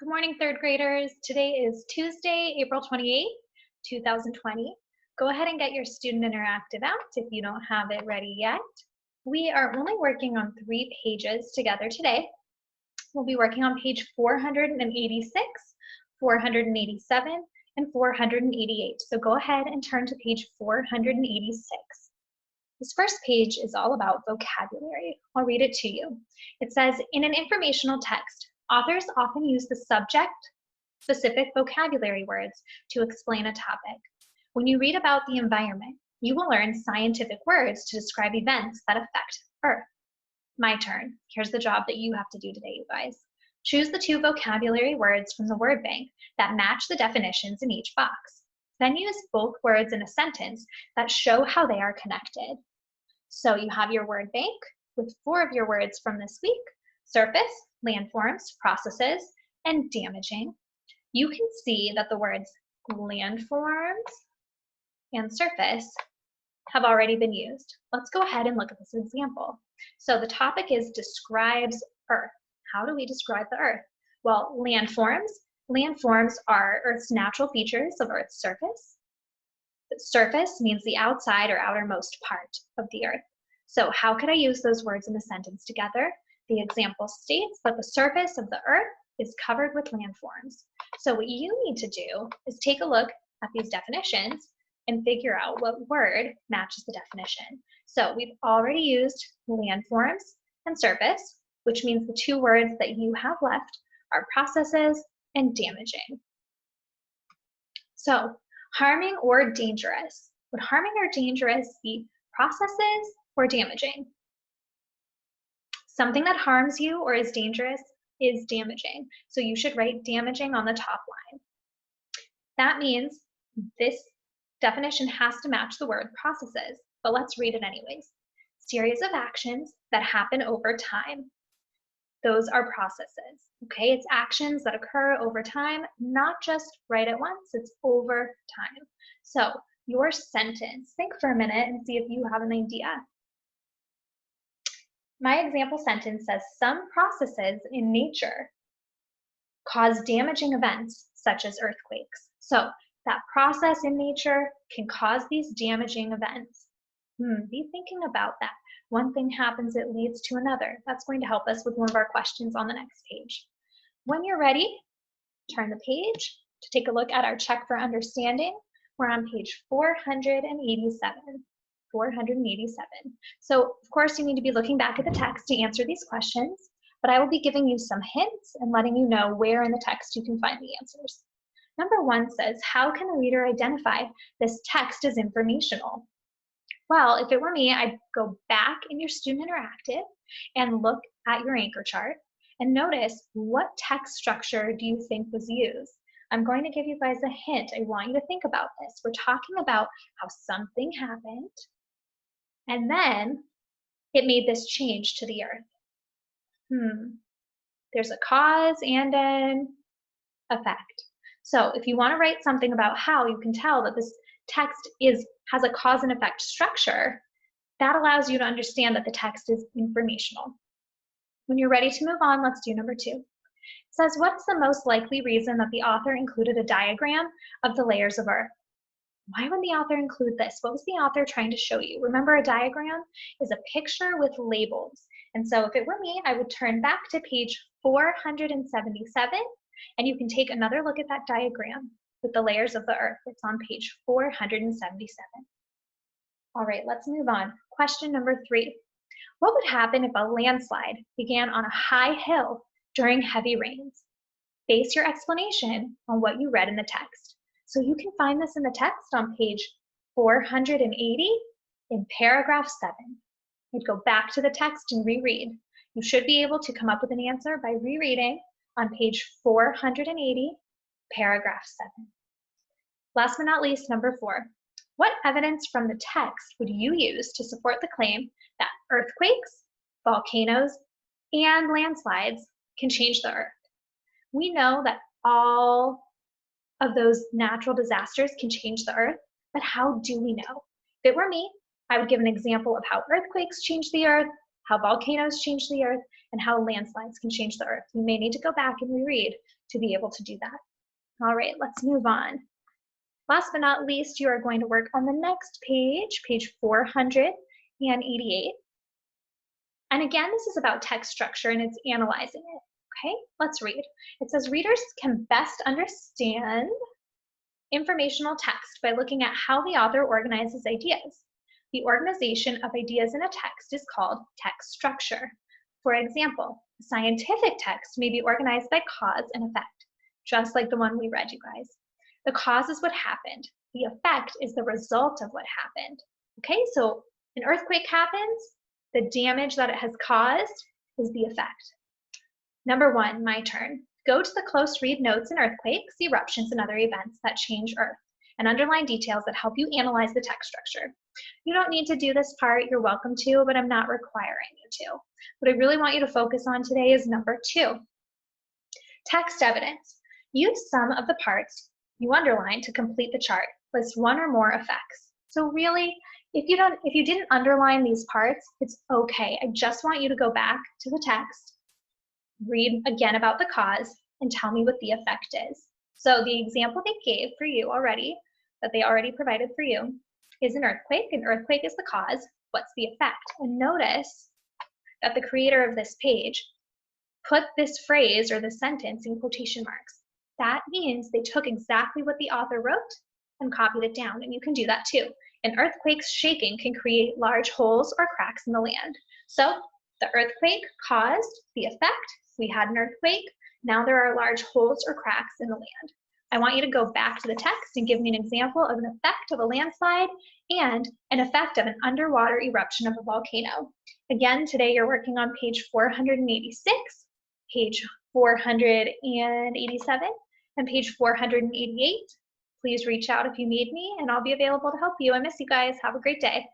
Good morning, third graders. Today is Tuesday, April 28th, 2020. Go ahead and get your student interactive out if you don't have it ready yet. We are only working on 3 pages together today. We'll be working on page 486, 487, and 488. So go ahead and turn to page 486. This first page is all about vocabulary. I'll read it to you. It says, in an informational text, authors often use the subject-specific vocabulary words to explain a topic. When you read about the environment, you will learn scientific words to describe events that affect Earth. My turn. Here's the job that you have to do today, you guys. Choose the 2 vocabulary words from the word bank that match the definitions in each box. Then use both words in a sentence that show how they are connected. So you have your word bank with 4 of your words from this week: surface, landforms, processes, and damaging. You can see that the words landforms and surface have already been used. Let's go ahead and look at this example. So the topic is describes Earth. How do we describe the Earth? Well, landforms are Earth's natural features of Earth's surface. The surface means the outside or outermost part of the Earth. So how could I use those words in a sentence together? The example states that the surface of the Earth is covered with landforms. So what you need to do is take a look at these definitions and figure out what word matches the definition. So we've already used landforms and surface, which means the 2 words that you have left are processes and damaging. So harming or dangerous. Would harming or dangerous be processes or damaging? Something that harms you or is dangerous is damaging. So you should write damaging on the top line. That means this definition has to match the word processes, but let's read it anyways. Series of actions that happen over time. Those are processes, okay? It's actions that occur over time, not just right at once, it's over time. So your sentence, think for a minute and see if you have an idea. My example sentence says, some processes in nature cause damaging events such as earthquakes. So that process in nature can cause these damaging events. Be thinking about that. One thing happens, it leads to another. That's going to help us with one of our questions on the next page. When you're ready, turn the page to take a look at our check for understanding. We're on page 487. 487. So of course you need to be looking back at the text to answer these questions, but I will be giving you some hints and letting you know where in the text you can find the answers. Number 1 says, how can the reader identify this text as informational? Well, if it were me, I'd go back in your student interactive and look at your anchor chart and notice what text structure do you think was used. I'm going to give you guys a hint. I want you to think about this. We're talking about how something happened and then it made this change to the Earth. There's a cause and an effect. So if you want to write something about how, you can tell that this text has a cause and effect structure. That allows you to understand that the text is informational. When you're ready to move on, let's do number 2. It says, what's the most likely reason that the author included a diagram of the layers of Earth? Why would the author include this? What was the author trying to show you? Remember, a diagram is a picture with labels. And so if it were me, I would turn back to page 477, and you can take another look at that diagram with the layers of the Earth. It's on page 477. All right, let's move on. Question number 3. What would happen if a landslide began on a high hill during heavy rains? Base your explanation on what you read in the text. So you can find this in the text on page 480 in paragraph 7. You'd go back to the text and reread. You should be able to come up with an answer by rereading on page 480, paragraph 7. Last but not least, number 4. What evidence from the text would you use to support the claim that earthquakes, volcanoes, and landslides can change the Earth? We know that all of those natural disasters can change the Earth, but how do we know? If it were me, I would give an example of how earthquakes change the Earth how volcanoes change the earth, and how landslides can change the earth. You may need to go back and reread to be able to do that. All right, let's move on. Last but not least, you are going to work on the next page, page 488. And again, this is about text structure and it's analyzing it. Okay, let's read. It says readers can best understand informational text by looking at how the author organizes ideas. The organization of ideas in a text is called text structure. For example, a scientific text may be organized by cause and effect, just like the one we read, you guys. The cause is what happened. The effect is the result of what happened. Okay, so an earthquake happens, the damage that it has caused is the effect. Number 1, my turn. Go to the close read notes in earthquakes, eruptions, and other events that change Earth, and underline details that help you analyze the text structure. You don't need to do this part, you're welcome to, but I'm not requiring you to. What I really want you to focus on today is number 2. Text evidence. Use some of the parts you underline to complete the chart. List one or more effects. So really, if you didn't underline these parts, it's okay. I just want you to go back to the text, read again about the cause, and tell me what the effect is. So the example they gave for you already, that they already provided for you, is an earthquake. An earthquake is the cause. What's the effect? And notice that the creator of this page put this phrase or this sentence in quotation marks. That means they took exactly what the author wrote and copied it down, and you can do that too. An earthquake's shaking can create large holes or cracks in the land. So the earthquake caused the effect. We had an earthquake. Now there are large holes or cracks in the land. I want you to go back to the text and give me an example of an effect of a landslide and an effect of an underwater eruption of a volcano. Again, today you're working on page 486, page 487, and page 488. Please reach out if you need me, and I'll be available to help you. I miss you guys. Have a great day.